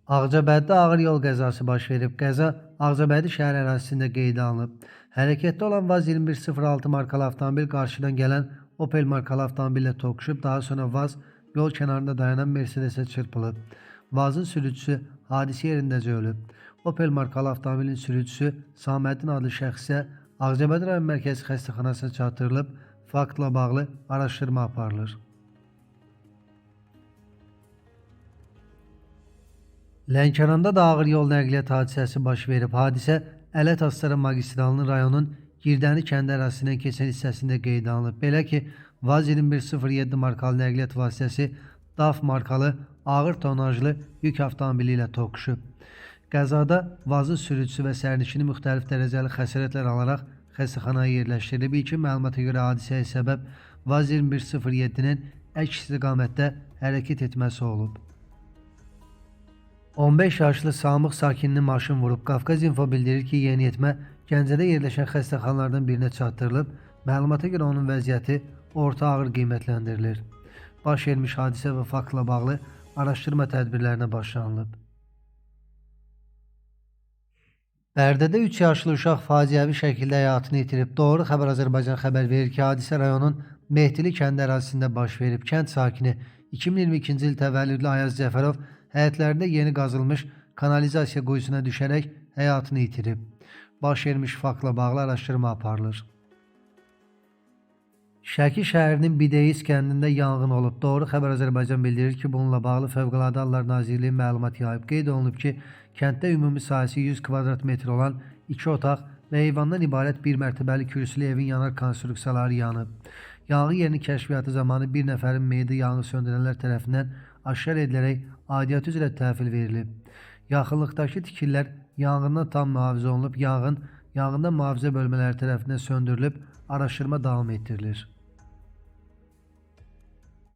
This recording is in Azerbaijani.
Ağcabədidə ağır yol qəzası baş verib. Qəza Ağcabədi şəhər ərazisində qeydə alınıb. Hərəkətdə olan VAZ 2106 markalı avtomobil qarşıdan gələn Opel markalı avtomobillə toqquşub, daha sonra VAZ yol kənarında dayanan Mercedesə çırpılıb. VAZ-ın sürücüsü hadisə yerindəcə ölüb. Opel markalı avtomobilin sürücüsü Saməddin adlı şəxs isə Ağcabədi rayon mərkəzi xəstəxanasına çatdırılıb, faktla bağlı araşdırma aparılır. Lənkəranda da ağır yol nəqliyyat hadisəsi baş verib. Hadisə Ələt-Astara magistralının rayonun Girdəni kəndi ərazisindən keçən hissəsində qeydə alınıb. Belə ki, VAZ 2107 markalı nəqliyyat vasitəsi DAF markalı ağır tonajlı yük avtomobili ilə toqquşub. Qəzada VAZ-ın sürücüsü və sərnişini müxtəlif dərəcəli xəsarətlər alaraq xəstəxanaya yerləşdirilib. İlkin məlumata görə hadisəyə səbəb VAZ 2107-nin əks istiqamətdə hərəkət etməsi olub. 15 yaşlı Samıq sakinini maşın vurub. Qafqaz İnfo bildirir ki, yeniyetmə Gəncədə yerləşən xəstəxanalardan birinə çatdırılıb. Məlumata görə onun vəziyyəti orta ağır qiymətləndirilir. Baş vermiş hadisə və faktla bağlı araşdırma tədbirlərinə başlanılıb. Bərdədə 3 yaşlı uşaq faciəvi şəkildə həyatını itirib. Doğru Xəbər Azərbaycan xəbər verir ki, hadisə rayonun Mehdili kəndi ərazisində baş verib. Kənd sakini 2022-ci il təvəllüdlü Ayaz Cəfərov həyətlərində yeni qazılmış kanalizasiya quyusuna düşərək həyatını itirib. Baş vermiş faktla bağlı araşdırma aparılır. Şəki şəhərinin Bideyiz kəndində yanğın olub. Doğru Xəbər Azərbaycan bildirir ki, bununla bağlı Fövqəladə Hallar Nazirliyi məlumat yayıb. Qeyd olunub ki, kənddə ümumi sahəsi 100 kvadrat metr olan 2 otaq və eyvandan ibarət bir mərtəbəli kürsülü evin yanar konstruksiyaları yanıb. Yanğın yerinin kəşfiyyatı zamanı bir nəfərin meyidi yanğı söndürənlər tərəfindən aşkar edilərək aidiyyatı üzrə təhvil verilib. Yaxınlıqdakı tikililər yanğından tam mühafizə olunub, yanğında mühafizə bölmələri tərəfindən söndürülüb, araşdırma davam etdirilir.